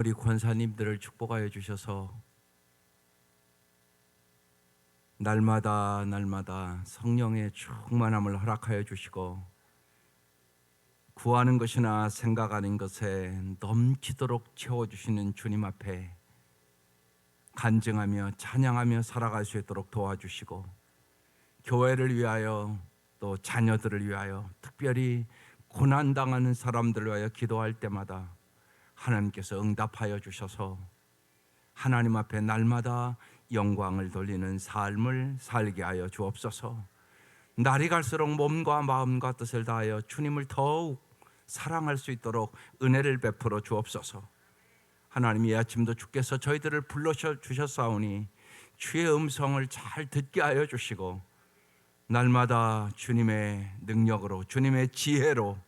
우리 권사님들을 축복하여 주셔서 날마다 성령의 충만함을 허락하여 주시고 구하는 것이나 생각하는 것에 넘치도록 채워주시는 주님 앞에 간증하며 찬양하며 살아갈 수 있도록 도와주시고, 교회를 위하여 또 자녀들을 위하여 특별히 고난당하는 사람들을 위하여 기도할 때마다 하나님께서 응답하여 주셔서 하나님 앞에 날마다 영광을 돌리는 삶을 살게 하여 주옵소서. 날이 갈수록 몸과 마음과 뜻을 다하여 주님을 더욱 사랑할 수 있도록 은혜를 베풀어 주옵소서. 하나님, 이 아침도 주께서 저희들을 불러주셨사오니 주의 음성을 잘 듣게 하여 주시고 날마다 주님의 능력으로, 주님의 지혜로,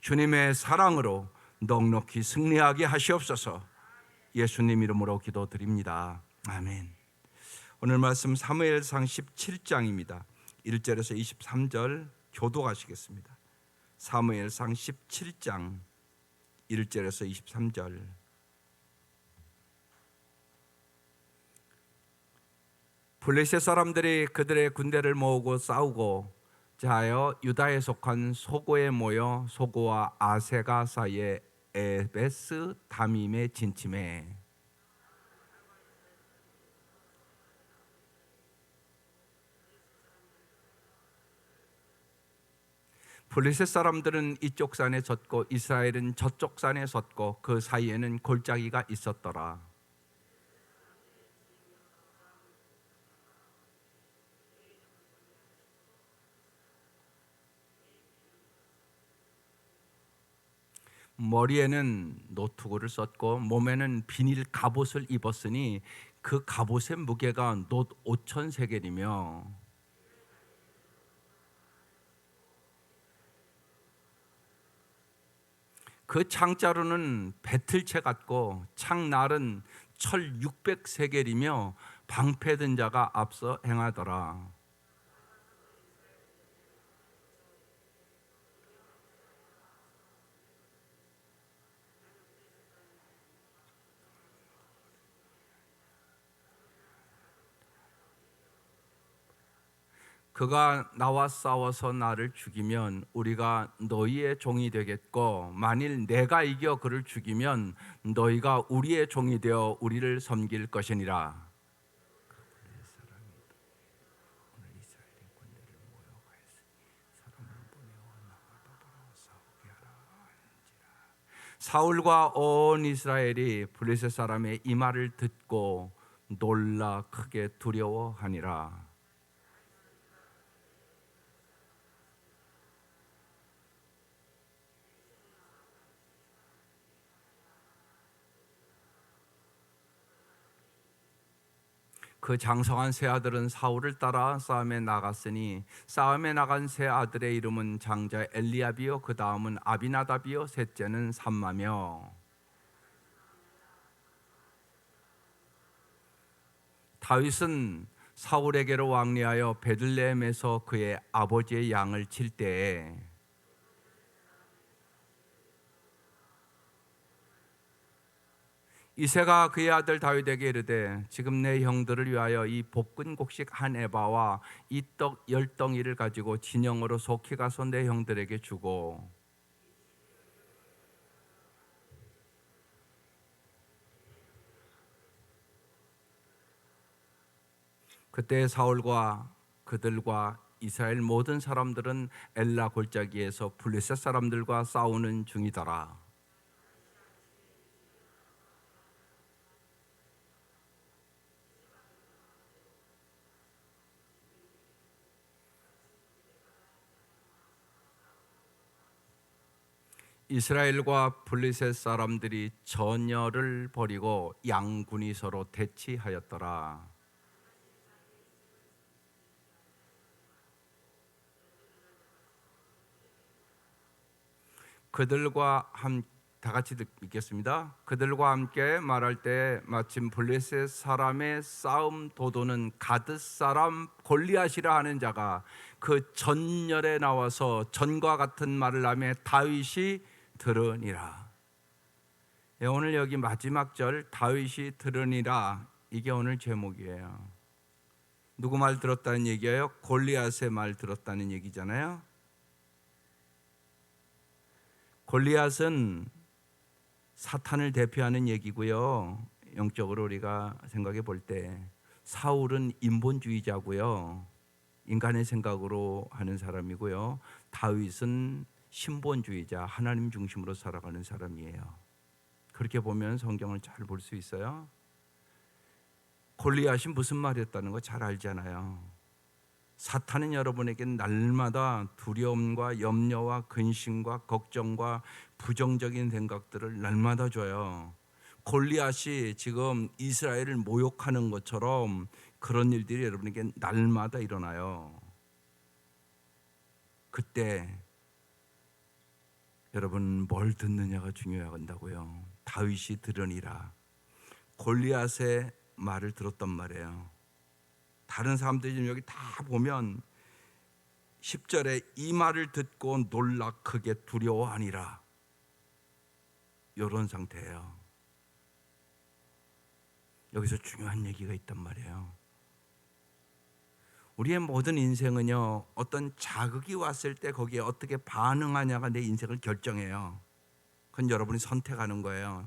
주님의 사랑으로 넉넉히 승리하게 하시옵소서. 예수님 이름으로 기도드립니다. 아멘. 오늘 말씀 사무엘상 17장입니다. 1절에서 23절 교독하시겠습니다. 사무엘상 17장 1절에서 23절. 블레셋 사람들이 그들의 군대를 모으고 싸우고 자하여 유다에 속한 소고에 모여 소고와 아세가 사이에 에베스 다밈에 진침해 블레셋 사람들은 이쪽 산에 섰고 이스라엘은 저쪽 산에 섰고 그 사이에는 골짜기가 있었더라. 머리에는 노투구를 썼고 몸에는 비닐 갑옷을 입었으니 그 갑옷의 무게가 놋 5천 세겔이며 그 창자루는 배틀채 같고 창날은 철 600세겔이며 방패든 자가 앞서 행하더라. 그가 나와 싸워서 나를 죽이면 우리가 너희의 종이 되겠고 만일 내가 이겨 그를 죽이면 너희가 우리의 종이 되어 우리를 섬길 것이니라. 사울과 온 이스라엘이 블레셋 사람의 이 말을 듣고 놀라 크게 두려워하니라. 그 장성한 세 아들은 사울을 따라 싸움에 나갔으니 싸움에 나간 세 아들의 이름은 장자 엘리압이요 그 다음은 아비나답이요 셋째는 삼마며 다윗은 사울에게로 왕래하여 베들레헴에서 그의 아버지의 양을 칠 때에 이새가 그의 아들 다윗에게 이르되 지금 내 형들을 위하여 이 볶은 곡식 한 에바와 이 떡 10덩이를 가지고 진영으로 속히 가서 내 형들에게 주고 그때 사울과 그들과 이스라엘 모든 사람들은 엘라 골짜기에서 블레셋 사람들과 싸우는 중이더라. 이스라엘과 블레셋 사람들이 전열을 벌이고 양군이 서로 대치하였더라. 다 같이 읽겠습니다. 그들과 함께 말할 때 마침 블레셋 사람의 싸움 도도는 가드 사람 골리앗이라 하는 자가 그 전열에 나와서 전과 같은 말을 하며 다윗이 들으니라. 예, 오늘 여기 마지막 절 다윗이 들으니라, 이게 오늘 제목이에요. 누구 말 들었다는 얘기예요? 골리앗의 말 들었다는 얘기잖아요. 골리앗은 사탄을 대표하는 얘기고요. 영적으로 우리가 생각해 볼 때 사울은 인본주의자고요. 인간의 생각으로 하는 사람이고요. 다윗은 신본주의자, 하나님 중심으로 살아가는 사람이에요. 그렇게 보면 성경을 잘 볼 수 있어요. 골리앗이 무슨 말이었다는 거 잘 알잖아요. 사탄은 여러분에게 날마다 두려움과 염려와 근심과 걱정과 부정적인 생각들을 날마다 줘요. 골리앗이 지금 이스라엘을 모욕하는 것처럼 그런 일들이 여러분에게 날마다 일어나요. 그때 여러분 뭘 듣느냐가 중요하다고요. 다윗이 들으니라, 골리앗의 말을 들었단 말이에요. 다른 사람들이 지금 여기 다 보면 10절에 이 말을 듣고 놀라 크게 두려워하니라, 이런 상태예요. 여기서 중요한 얘기가 있단 말이에요. 우리의 모든 인생은요, 어떤 자극이 왔을 때 거기에 어떻게 반응하냐가 내 인생을 결정해요. 그건 여러분이 선택하는 거예요.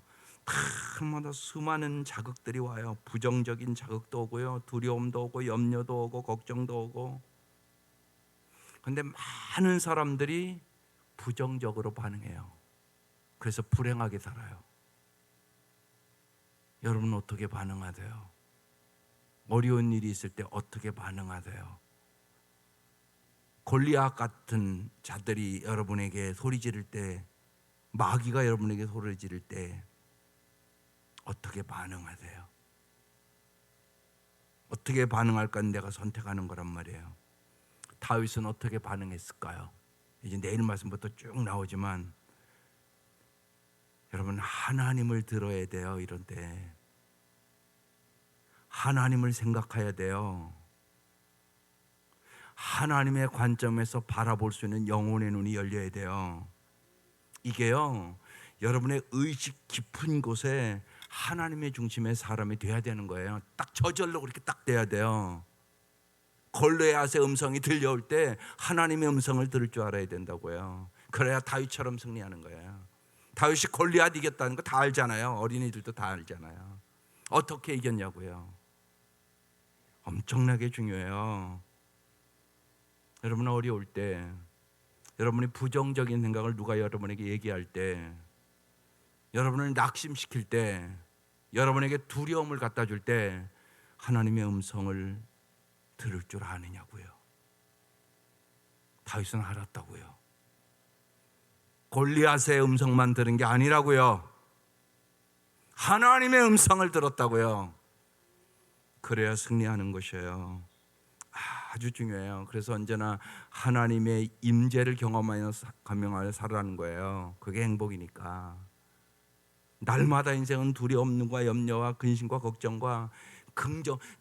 날마다 수많은 자극들이 와요. 부정적인 자극도 오고요, 두려움도 오고, 염려도 오고, 걱정도 오고. 그런데 많은 사람들이 부정적으로 반응해요. 그래서 불행하게 살아요. 여러분은 어떻게 반응하세요? 어려운 일이 있을 때 어떻게 반응하세요? 골리앗 같은 자들이 여러분에게 소리 지를 때, 마귀가 여러분에게 소리 지를 때 어떻게 반응하세요? 어떻게 반응할까 내가 선택하는 거란 말이에요. 다윗은 어떻게 반응했을까요? 이제 내일 말씀부터 쭉 나오지만 여러분, 하나님을 들어야 돼요. 이런 때 하나님을 생각해야 돼요. 하나님의 관점에서 바라볼 수 있는 영혼의 눈이 열려야 돼요. 이게요, 여러분의 의식 깊은 곳에 하나님의 중심의 사람이 돼야 되는 거예요. 딱 저절로 그렇게 딱 돼야 돼요. 골리앗의 음성이 들려올 때 하나님의 음성을 들을 줄 알아야 된다고요. 그래야 다윗처럼 승리하는 거예요. 다윗이 골리앗 이겼다는 거 다 알잖아요. 어린이들도 다 알잖아요. 어떻게 이겼냐고요. 엄청나게 중요해요. 여러분 어려울 때, 여러분이 부정적인 생각을 누가 여러분에게 얘기할 때, 여러분을 낙심시킬 때, 여러분에게 두려움을 갖다 줄 때 하나님의 음성을 들을 줄 아느냐고요. 다윗은 알았다고요. 골리앗의 음성만 들은 게 아니라고요. 하나님의 음성을 들었다고요. 그래야 승리하는 것이에요. 아주 중요해요. 그래서 언제나 하나님의 임재를 경험하여 살아가는 거예요. 그게 행복이니까. 날마다 인생은 두려움과 염려와 근심과 걱정과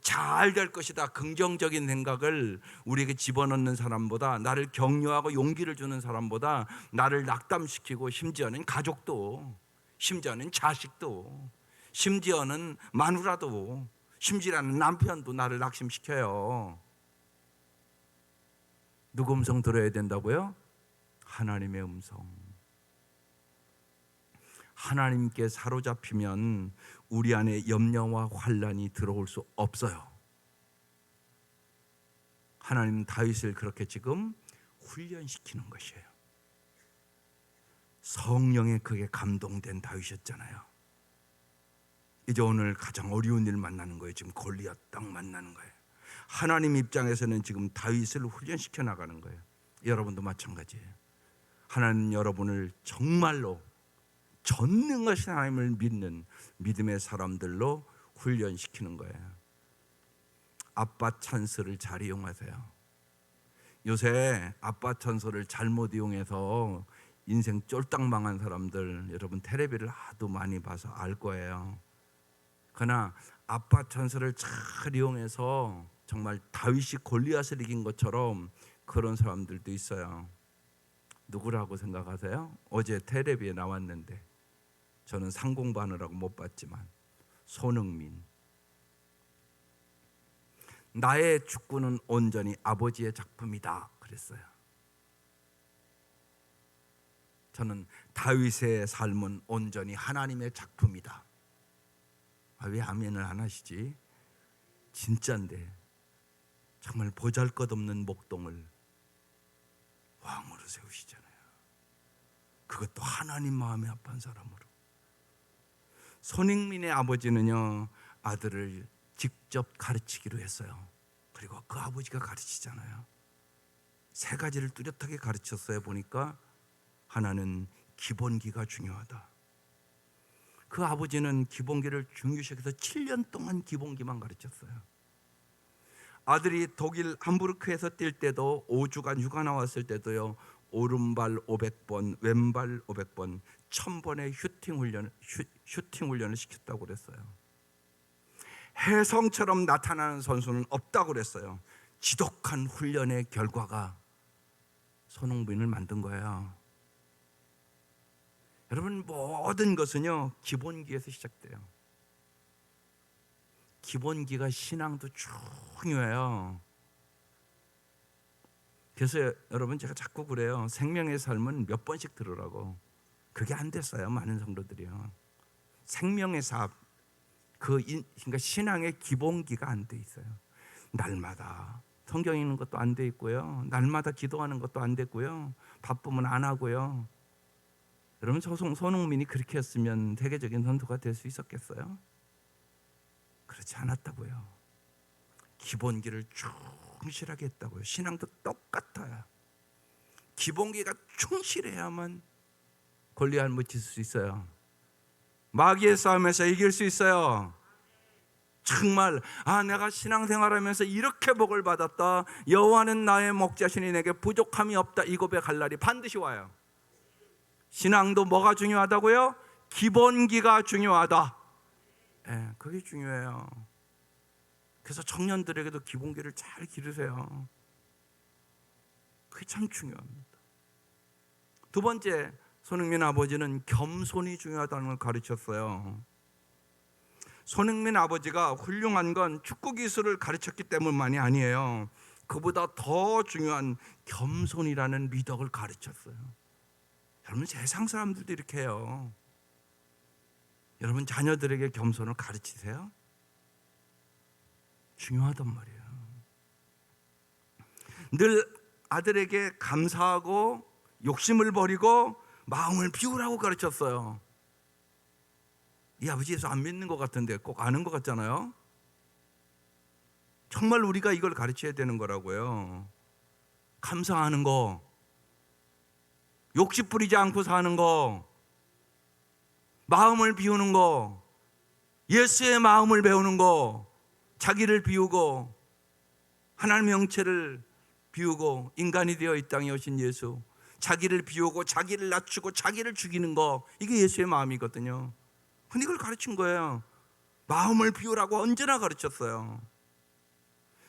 잘 될 것이다, 긍정적인 생각을 우리에게 집어넣는 사람보다, 나를 격려하고 용기를 주는 사람보다 나를 낙담시키고, 심지어는 가족도, 심지어는 자식도, 심지어는 마누라도, 심지어는 남편도 나를 낙심시켜요. 누구 음성 들어야 된다고요? 하나님의 음성. 하나님께 사로잡히면 우리 안에 염려와 환란이 들어올 수 없어요. 하나님 다윗을 그렇게 지금 훈련시키는 것이에요. 성령에 그게 감동된 다윗이었잖아요. 이제 오늘 가장 어려운 일 만나는 거예요. 지금 골리앗 딱 만나는 거예요. 하나님 입장에서는 지금 다윗을 훈련시켜 나가는 거예요. 여러분도 마찬가지예요. 하나님 여러분을 정말로 전능하신 하나님을 믿는 믿음의 사람들로 훈련시키는 거예요. 아빠 찬스를 잘 이용하세요. 요새 아빠 찬스를 잘못 이용해서 인생 쫄딱 망한 사람들, 여러분 텔레비를 하도 많이 봐서 알 거예요. 그러나 아빠 찬스를 잘 이용해서 정말 다윗이 골리앗을 이긴 것처럼 그런 사람들도 있어요. 누구라고 생각하세요? 어제 텔레비에 나왔는데 저는 상공반이라고 못 봤지만 손흥민. 나의 축구는 온전히 아버지의 작품이다 그랬어요. 저는 다윗의 삶은 온전히 하나님의 작품이다. 왜 아멘을 안 하시지? 진짜인데 정말 보잘것없는 목동을 왕으로 세우시잖아요. 그것도 하나님 마음에 합한 사람으로. 손흥민의 아버지는요, 아들을 직접 가르치기로 했어요. 그리고 그 아버지가 가르치잖아요. 세 가지를 뚜렷하게 가르쳤어요. 보니까 하나는 기본기가 중요하다. 그 아버지는 기본기를 중요시해서 7년 동안 기본기만 가르쳤어요. 아들이 독일 함부르크에서 뛸 때도 5주간 휴가 나왔을 때도요, 오른발 500번, 왼발 500번, 1000번의 슈팅 훈련을 시켰다고 그랬어요. 혜성처럼 나타나는 선수는 없다고 그랬어요. 지독한 훈련의 결과가 손흥민을 만든 거예요. 여러분, 모든 것은요, 기본기에서 시작돼요. 기본기가 신앙도 중요해요. 그래서 여러분, 제가 자꾸 그래요. 생명의 삶은 몇 번씩 들으라고. 그게 안 됐어요, 많은 성도들이요. 생명의 사업, 그러니까 신앙의 기본기가 안 돼 있어요. 날마다 성경 읽는 것도 안 돼 있고요, 날마다 기도하는 것도 안 됐고요, 바쁘면 안 하고요. 여러분, 손흥민이 그렇게 했으면 세계적인 선수가 될 수 있었겠어요? 그렇지 않았다고요. 기본기를 충실하게 했다고요. 신앙도 똑같아요. 기본기가 충실해야만 골리앗을 무칠 수 있어요. 마귀의 싸움에서 이길 수 있어요. 정말 내가 신앙생활하면서 이렇게 복을 받았다, 여호와는 나의 목자시니 내게 부족함이 없다, 이 고백할 날이 반드시 와요. 신앙도 뭐가 중요하다고요? 기본기가 중요하다. 그게 중요해요. 그래서 청년들에게도 기본기를 잘 기르세요. 그게 참 중요합니다. 두 번째, 손흥민 아버지는 겸손이 중요하다는 걸 가르쳤어요. 손흥민 아버지가 훌륭한 건 축구 기술을 가르쳤기 때문만이 아니에요. 그보다 더 중요한 겸손이라는 미덕을 가르쳤어요. 여러분, 세상 사람들도 이렇게 해요. 여러분, 자녀들에게 겸손을 가르치세요? 중요하단 말이에요. 늘 아들에게 감사하고 욕심을 버리고 마음을 비우라고 가르쳤어요. 이 아버지 예수 안 믿는 것 같은데 꼭 아는 것 같잖아요. 정말 우리가 이걸 가르쳐야 되는 거라고요. 감사하는 거, 욕심 부리지 않고 사는 거, 마음을 비우는 거, 예수의 마음을 배우는 거, 자기를 비우고 하나님의 형체를 비우고 인간이 되어 이 땅에 오신 예수, 자기를 비우고 자기를 낮추고 자기를 죽이는 거, 이게 예수의 마음이거든요. 근데 이걸 가르친 거예요. 마음을 비우라고 언제나 가르쳤어요.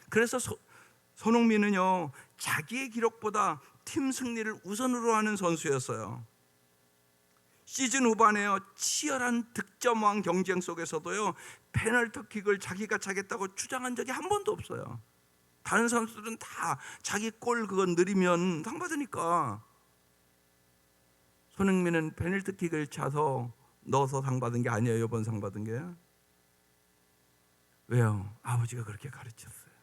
그래서 손흥민은요, 자기의 기록보다 팀 승리를 우선으로 하는 선수였어요. 시즌 후반에요, 치열한 득점왕 경쟁 속에서도요, 페널티킥을 자기가 차겠다고 주장한 적이 한 번도 없어요. 다른 선수들은 다 자기 골 그거 느리면 상 받으니까, 손흥민은 페널티킥을 차서 넣어서 상 받은 게 아니에요. 이번 상 받은 게. 왜요? 아버지가 그렇게 가르쳤어요.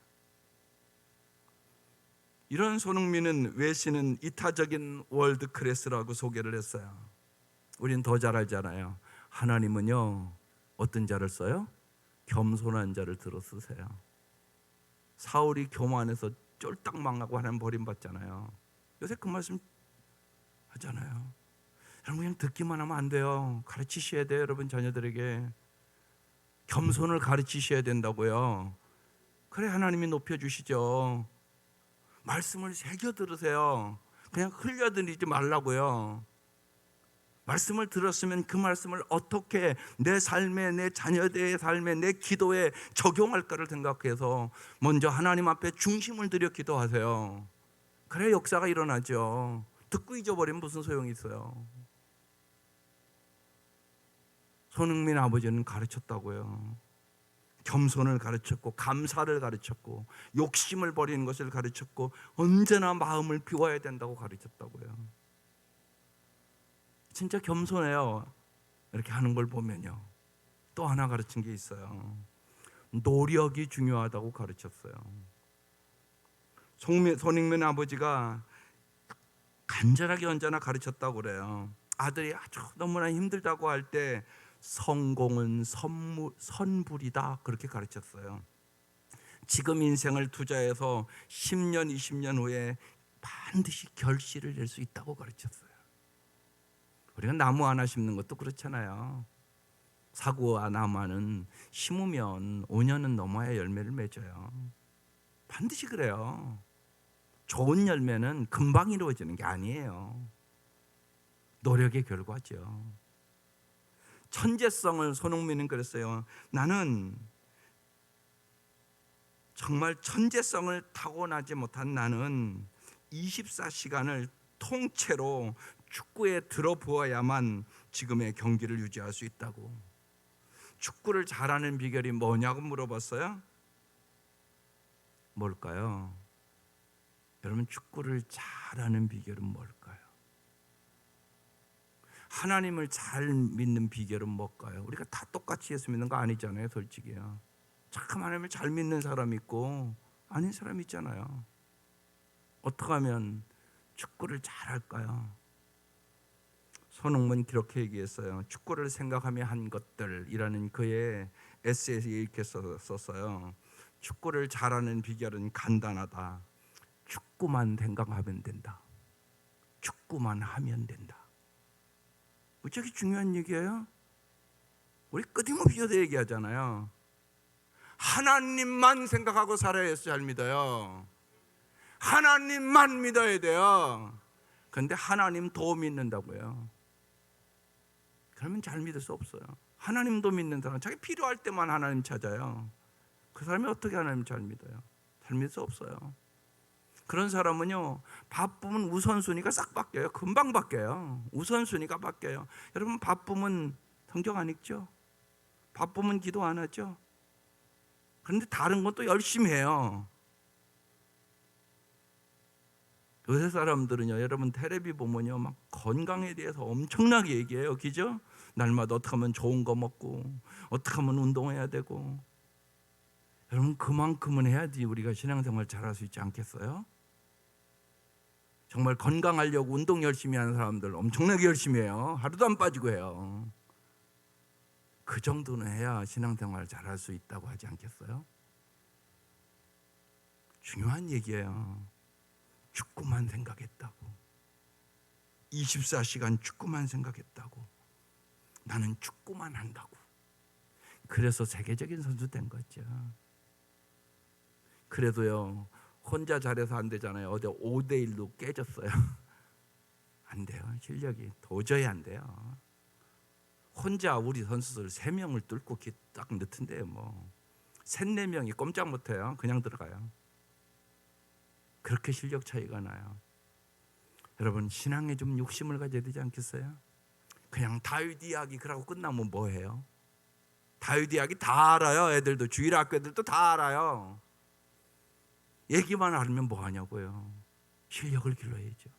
이런 손흥민은 외신은 이타적인 월드 클래스라고 소개를 했어요. 우린 더 잘 알잖아요. 하나님은요, 어떤 자를 써요? 겸손한 자를 들어 쓰세요. 사울이 교만해서 쫄딱 망하고 하나님 버림받잖아요. 요새 그 말씀 하잖아요. 여러분, 그냥 듣기만 하면 안 돼요. 가르치셔야 돼요. 여러분, 자녀들에게 겸손을 가르치셔야 된다고요. 그래 하나님이 높여주시죠. 말씀을 새겨 들으세요. 그냥 흘려드리지 말라고요. 말씀을 들었으면 그 말씀을 어떻게 내 삶에, 내 자녀들의 삶에, 내 기도에 적용할까를 생각해서 먼저 하나님 앞에 중심을 들여 기도하세요. 그래 역사가 일어나죠. 듣고 잊어버리면 무슨 소용이 있어요. 손흥민 아버지는 가르쳤다고요. 겸손을 가르쳤고 감사를 가르쳤고 욕심을 버리는 것을 가르쳤고 언제나 마음을 비워야 된다고 가르쳤다고요. 진짜 겸손해요. 이렇게 하는 걸 보면요. 또 하나 가르친 게 있어요. 노력이 중요하다고 가르쳤어요. 손흥민 아버지가 간절하게 언제나 가르쳤다고 그래요. 아들이 아주 너무나 힘들다고 할 때 성공은 선불이다 그렇게 가르쳤어요. 지금 인생을 투자해서 10년, 20년 후에 반드시 결실을 낼 수 있다고 가르쳤어요. 우리가 나무 하나 심는 것도 그렇잖아요. 사구와 나무는 심으면 5년은 넘어야 열매를 맺어요. 반드시 그래요. 좋은 열매는 금방 이루어지는 게 아니에요. 노력의 결과죠. 천재성을 손흥민은 그랬어요. 나는 정말 천재성을 타고나지 못한 나는 24시간을 통째로 축구에 들어부어야만 지금의 경기를 유지할 수 있다고. 축구를 잘하는 비결이 뭐냐고 물어봤어요. 뭘까요? 여러분, 축구를 잘하는 비결은 뭘까요? 하나님을 잘 믿는 비결은 뭘까요? 우리가 다 똑같이 예수 믿는 거 아니잖아요, 솔직히요. 참 하나님을 잘 믿는 사람 있고 아닌 사람 있잖아요. 어떻게 하면 축구를 잘할까요? 손흥민 그렇게 얘기했어요. 축구를 생각하며 한 것들이라는 그의 에세이에 이렇게 썼어요. 축구를 잘하는 비결은 간단하다. 축구만 생각하면 된다. 축구만 하면 된다. 무척 중요한 얘기예요. 우리 끊임없이 얘기하잖아요. 하나님만 생각하고 살아야 잘 믿어요. 하나님만 믿어야 돼요. 그런데 하나님 더 믿는다고요. 그러면 잘 믿을 수 없어요. 하나님도 믿는 사람, 자기 필요할 때만 하나님 찾아요. 그 사람이 어떻게 하나님 잘 믿어요? 잘 믿을 수 없어요. 그런 사람은요, 바쁘면 우선순위가 싹 바뀌어요. 금방 바뀌어요. 우선순위가 바뀌어요. 여러분, 바쁘면 성경 안 읽죠? 바쁘면 기도 안 하죠? 그런데 다른 것도 열심히 해요. 요새 사람들은요, 여러분 텔레비 보면요, 막 건강에 대해서 엄청나게 얘기해요. 그죠? 날마다 어떻게 하면 좋은 거 먹고, 어떻게 하면 운동해야 되고. 여러분, 그만큼은 해야지 우리가 신앙생활 잘할 수 있지 않겠어요? 정말 건강하려고 운동 열심히 하는 사람들 엄청나게 열심히 해요. 하루도 안 빠지고 해요. 그 정도는 해야 신앙생활 잘할 수 있다고 하지 않겠어요? 중요한 얘기예요. 축구만 생각했다고. 24시간 축구만 생각했다고. 나는 축구만 한다고. 그래서 세계적인 선수 된 거죠. 그래도요, 혼자 잘해서 안 되잖아요. 어제 5대1로 깨졌어요. 안 돼요. 실력이 도저히 안 돼요. 혼자 우리 선수들 3명을 뚫고 딱 넣던데요. 뭐 3, 4명이 꼼짝 못해요. 그냥 들어가요. 그렇게 실력 차이가 나요. 여러분, 신앙에 좀 욕심을 가져야 되지 않겠어요? 그냥 다윗 이야기 그러고 끝나면 뭐해요? 다윗 이야기 다 알아요. 애들도, 주일학교 애들도 다 알아요. 얘기만 알면 뭐하냐고요. 실력을 길러야죠.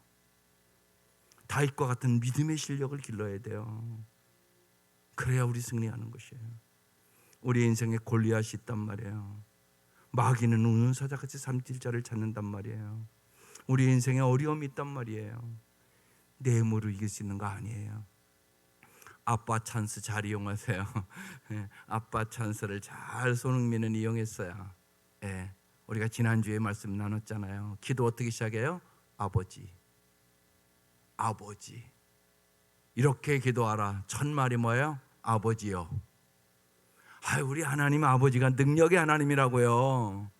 다윗과 같은 믿음의 실력을 길러야 돼요. 그래야 우리 승리하는 것이에요. 우리 인생에 골리앗이 있단 말이에요. 마귀는 우는 사자같이 삼킬 자를 찾는단 말이에요. 우리 인생에 어려움이 있단 말이에요. 내 힘으로 이길 수 있는 거 아니에요. 아빠 찬스 잘 이용하세요. 아빠 찬스를 잘 손흥민은 이용했어요. 우리가 지난주에 말씀 나눴잖아요. 기도 어떻게 시작해요? 아버지, 아버지. 이렇게 기도하라. 첫 말이 뭐예요? 아버지요. 우리 하나님 아버지가 능력의 하나님이라고요.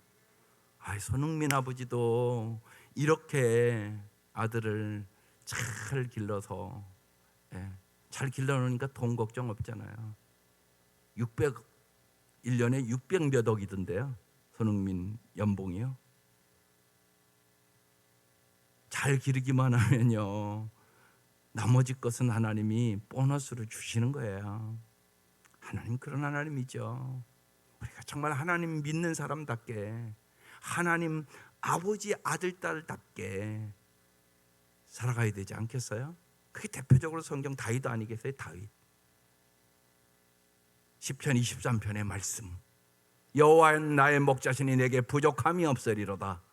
손흥민 아버지도 이렇게 아들을 잘 길러서, 잘 길러놓으니까 돈 걱정 없잖아요. 1년에 600 몇 억이던데요. 손흥민 연봉이요. 잘 기르기만 하면요, 나머지 것은 하나님이 보너스로 주시는 거예요. 하나님 그런 하나님이죠. 우리가 정말 하나님 믿는 사람답게, 하나님 아버지 아들 딸답게 살아가야 되지 않겠어요? 그게 대표적으로 성경 다윗 아니겠어요? 다윗 시편 23편의 말씀, 여호와여 나의 목자시니 내게 부족함이 없으리로다.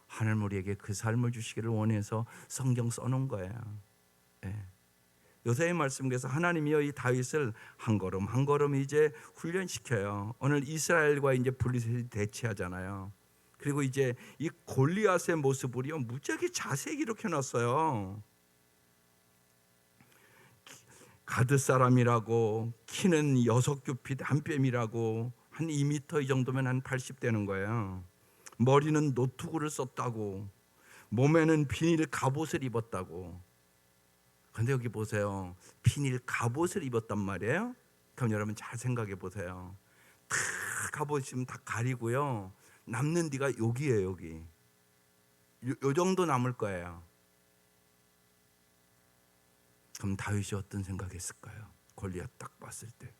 하나님 우리에게 그 삶을 주시기를 원해서 성경 써놓은 거예요. 네. 요새의 말씀에서 하나님이여 이 다윗을 한 걸음 한 걸음 이제 훈련시켜요. 오늘 이스라엘과 이제 블레셋이 대치하잖아요. 그리고 이제 이 골리앗의 모습을요 무지하게 자세히 기록해 놨어요. 가드 사람이라고, 키는 6규빗 한 뼘이라고, 한 2m 이 정도면 한 80 되는 거예요. 머리는 노투구를 썼다고, 몸에는 비닐 갑옷을 입었다고. 근데 여기 보세요, 비닐 갑옷을 입었단 말이에요. 그럼 여러분 잘 생각해 보세요. 다 갑옷이면 다 가리고요, 남는 데가 여기예요. 여기 요 정도 남을 거예요. 그럼 다윗이 어떤 생각했을까요? 골리앗 딱 봤을 때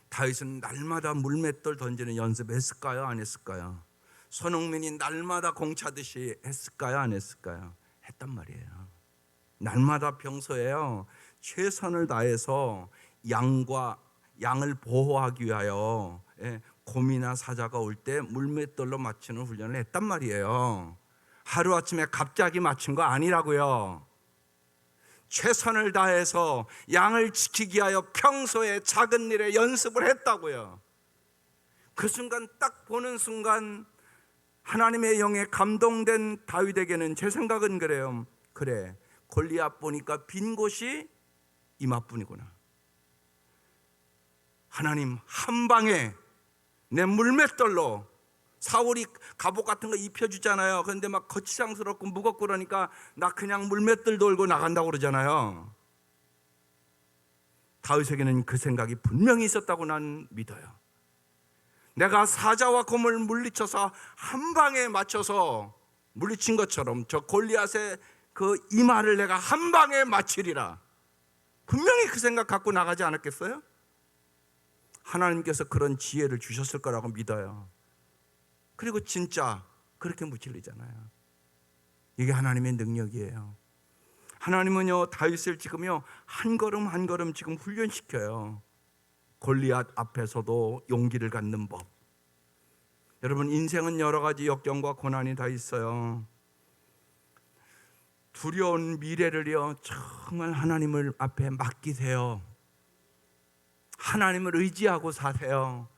다윗은 날마다 물맷돌 던지는 연습했을까요? 안 했을까요? 손흥민이 날마다 공 차듯이 했을까요? 안 했을까요? 했단 말이에요. 날마다 평소에요 최선을 다해서 양을 보호하기 위하여 곰이나 사자가 올 때 물맷돌로 맞추는 훈련을 했단 말이에요. 하루아침에 갑자기 맞춘 거 아니라고요. 최선을 다해서 양을 지키기 위하여 평소에 작은 일에 연습을 했다고요. 그 순간 딱 보는 순간 하나님의 영에 감동된 다윗에게는, 제 생각은 그래요. 그래, 골리앗 보니까 빈 곳이 이마뿐이구나. 하나님 한 방에 내 물맷돌로, 사울이 갑옷 같은 거 입혀주잖아요. 그런데 막 거치장스럽고 무겁고 그러니까 나 그냥 물맷돌 돌고 나간다고 그러잖아요. 다윗에게는 그 생각이 분명히 있었다고 난 믿어요. 내가 사자와 곰을 물리쳐서 한 방에 맞춰서 물리친 것처럼 저 골리앗의 그 이마를 내가 한 방에 맞추리라. 분명히 그 생각 갖고 나가지 않았겠어요? 하나님께서 그런 지혜를 주셨을 거라고 믿어요. 그리고 진짜 그렇게 무찔리잖아요. 이게 하나님의 능력이에요. 하나님은요 다윗을 지금요 한 걸음 한 걸음 지금 훈련시켜요. 골리앗 앞에서도 용기를 갖는 법. 여러분 인생은 여러 가지 역경과 고난이 다 있어요. 두려운 미래를요 정말 하나님을 앞에 맡기세요. 하나님을 의지하고 사세요.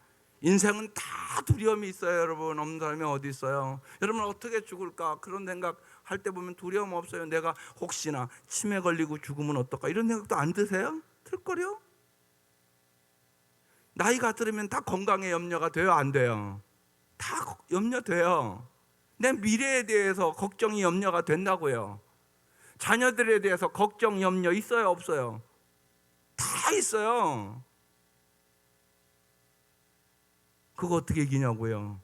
인생은 다 두려움이 있어요. 여러분 없는 사람이 어디 있어요? 여러분 어떻게 죽을까 그런 생각 할 때 보면 두려움 없어요? 내가 혹시나 치매 걸리고 죽으면 어떨까 이런 생각도 안 드세요? 들거려? 나이가 들으면 다 건강에 염려가 돼요? 안 돼요? 다 염려돼요. 내 미래에 대해서 걱정이 염려가 된다고요. 자녀들에 대해서 걱정 염려 있어요? 없어요? 다 있어요. 그거 어떻게 이기냐고요?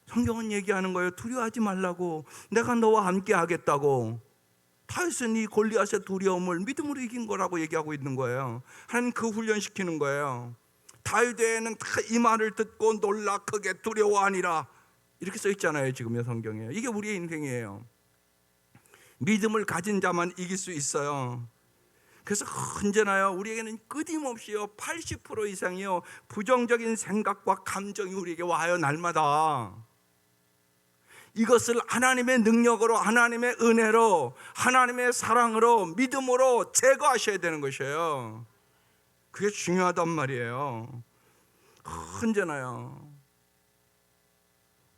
성경은 얘기하는 거예요. 두려워하지 말라고, 내가 너와 함께 하겠다고. 다윗은 이 골리앗의 두려움을 믿음으로 이긴 거라고 얘기하고 있는 거예요. 하나님 그 훈련시키는 거예요. 다윗에게는 다 이 말을 듣고 놀라 크게 두려워하니라 이렇게 써 있잖아요. 지금의 성경에. 이게 우리의 인생이에요. 믿음을 가진 자만 이길 수 있어요. 그래서 언제나요 우리에게는 끊임없이요 80% 이상이요 부정적인 생각과 감정이 우리에게 와요. 날마다. 이것을 하나님의 능력으로, 하나님의 은혜로, 하나님의 사랑으로, 믿음으로 제거하셔야 되는 것이에요. 그게 중요하단 말이에요. 언제나요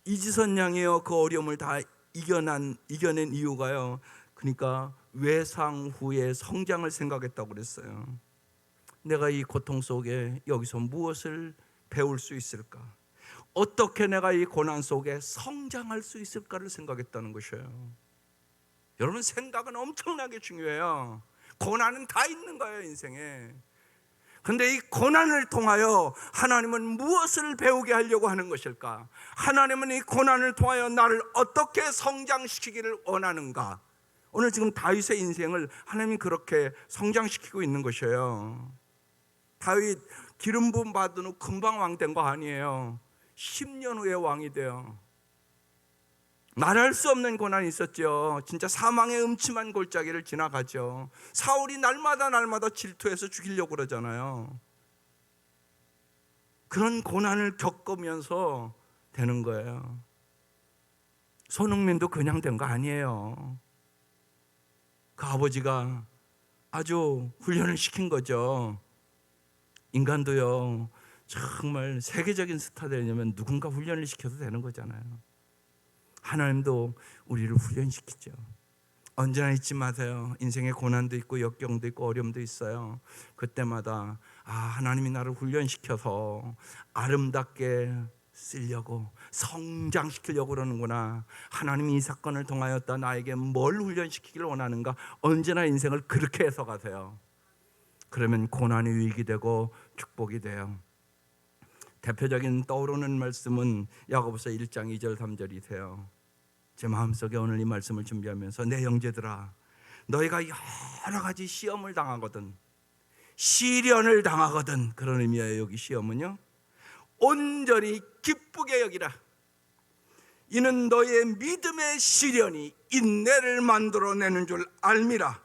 이지선 양이요 그 어려움을 다 이겨낸 이유가요, 그러니까 외상 후의 성장을 생각했다고 그랬어요. 내가 이 고통 속에 여기서 무엇을 배울 수 있을까? 어떻게 내가 이 고난 속에 성장할 수 있을까를 생각했다는 것이에요. 여러분 생각은 엄청나게 중요해요. 고난은 다 있는 거예요 인생에. 근데 이 고난을 통하여 하나님은 무엇을 배우게 하려고 하는 것일까? 하나님은 이 고난을 통하여 나를 어떻게 성장시키기를 원하는가? 오늘 지금 다윗의 인생을 하나님이 그렇게 성장시키고 있는 것이에요. 다윗 기름 부음 받은 후 금방 왕 된 거 아니에요. 10년 후에 왕이 돼요. 말할 수 없는 고난이 있었죠. 진짜 사망의 음침한 골짜기를 지나가죠. 사울이 날마다 질투해서 죽이려고 그러잖아요. 그런 고난을 겪으면서 되는 거예요. 손흥민도 그냥 된 거 아니에요. 그 아버지가 아주 훈련을 시킨 거죠. 인간도요, 정말 세계적인 스타 되려면 누군가 훈련을 시켜도 되는 거잖아요. 하나님도 우리를 훈련시키죠. 언제나 잊지 마세요. 인생에 고난도 있고 역경도 있고 어려움도 있어요. 그때마다 하나님이 나를 훈련시켜서 아름답게 쓰려고 성장시키려고 그러는구나. 하나님이 이 사건을 통하였다 나에게 뭘 훈련시키기를 원하는가. 언제나 인생을 그렇게 해석하세요. 그러면 고난이 유익이 되고 축복이 돼요. 대표적인 떠오르는 말씀은 야고보서 1장 2절 3절이세요. 제 마음속에 오늘 이 말씀을 준비하면서 내 형제들아, 너희가 여러 가지 시험을 당하거든, 시련을 당하거든, 그런 의미예요. 여기 시험은요, 온전히 기쁘게 여기라. 이는 너희의 믿음의 시련이 인내를 만들어내는 줄 알미라.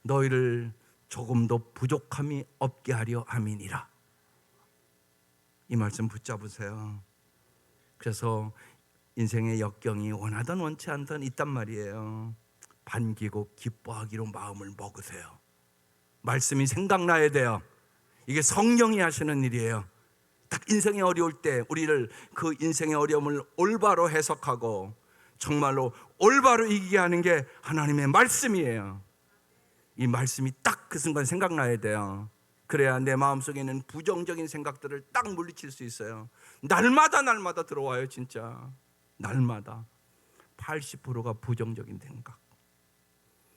너희를 조금도 부족함이 없게 하려 함이니라. 이 말씀 붙잡으세요. 그래서 인생의 역경이 원하든 원치 않든 있단 말이에요. 반기고 기뻐하기로 마음을 먹으세요. 말씀이 생각나야 돼요. 이게 성령이 하시는 일이에요. 딱 인생이 어려울 때 우리를 그 인생의 어려움을 올바로 해석하고 정말로 올바로 이기게 하는 게 하나님의 말씀이에요. 이 말씀이 딱 그 순간 생각나야 돼요. 그래야 내 마음속에 있는 부정적인 생각들을 딱 물리칠 수 있어요. 날마다 들어와요. 진짜 날마다 80%가 부정적인 생각.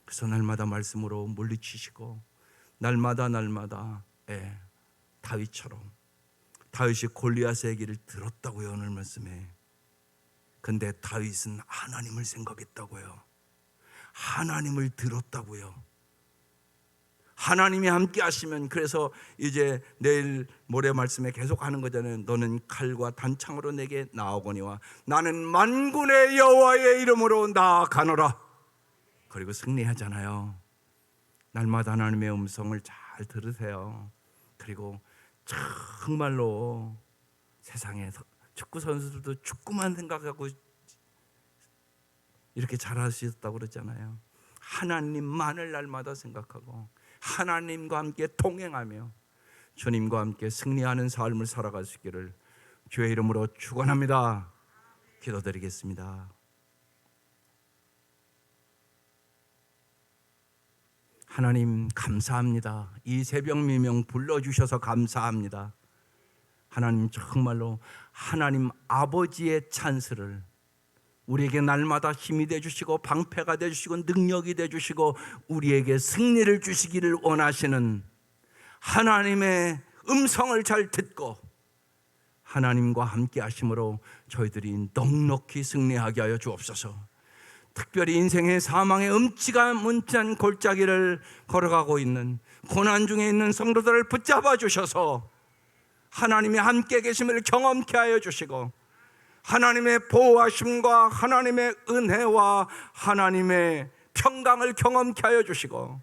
그래서 날마다 말씀으로 물리치시고 날마다 다윗처럼, 다윗이 골리앗의 얘기를 들었다고요. 오늘 말씀에. 근데 다윗은 하나님을 생각했다고요. 하나님을 들었다고요. 하나님이 함께 하시면, 그래서 이제 내일 모레 말씀에 계속 하는 거잖아요. 너는 칼과 단창으로 내게 나아오거니와 나는 만군의 여호와의 이름으로 나아가노라. 그리고 승리하잖아요. 날마다 하나님의 음성을 잘 들으세요. 그리고 정말로 세상에서 축구 선수들도 축구만 생각하고 이렇게 잘할 수 있었다고 그러잖아요. 하나님만을 날마다 생각하고 하나님과 함께 동행하며 주님과 함께 승리하는 삶을 살아갈 수 있기를 주의 이름으로 축원합니다. 기도드리겠습니다. 하나님 감사합니다. 이 새벽 미명 불러주셔서 감사합니다. 하나님 정말로 하나님 아버지의 찬스를 우리에게 날마다 힘이 되어주시고 방패가 되어주시고 능력이 되어주시고 우리에게 승리를 주시기를 원하시는 하나님의 음성을 잘 듣고 하나님과 함께 하심으로 저희들이 넉넉히 승리하게 하여 주옵소서. 특별히 인생의 사망의 음침한 골짜기를 걸어가고 있는 고난 중에 있는 성도들을 붙잡아 주셔서 하나님이 함께 계심을 경험케 하여 주시고 하나님의 보호하심과 하나님의 은혜와 하나님의 평강을 경험케 하여 주시고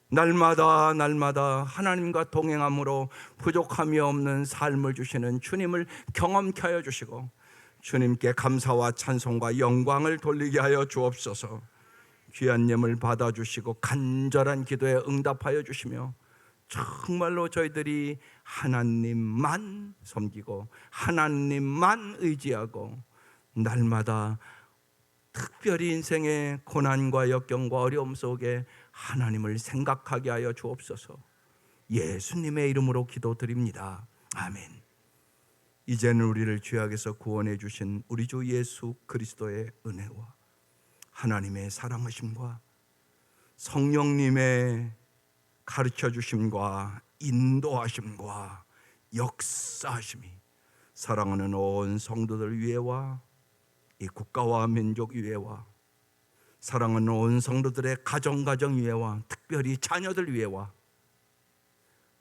날마다 하나님과 동행함으로 부족함이 없는 삶을 주시는 주님을 경험케 하여 주시고 주님께 감사와 찬송과 영광을 돌리게 하여 주옵소서. 귀한 예물 받아주시고 간절한 기도에 응답하여 주시며 정말로 저희들이 하나님만 섬기고 하나님만 의지하고 날마다 특별히 인생의 고난과 역경과 어려움 속에 하나님을 생각하게 하여 주옵소서. 예수님의 이름으로 기도드립니다. 아멘. 이제는 우리를 죄악에서 구원해 주신 우리 주 예수 그리스도의 은혜와 하나님의 사랑하심과 성령님의 가르쳐 주심과 인도하심과 역사하심이 사랑하는 온 성도들 위에와 이 국가와 민족 위에와 사랑하는 온 성도들의 가정 위에와 특별히 자녀들 위에와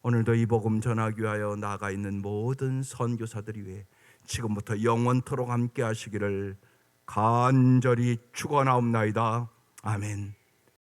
오늘도 이 복음 전하기 위하여 나가 있는 모든 선교사들이 위해 지금부터 영원토록 함께 하시기를 간절히 축원하옵나이다. 아멘.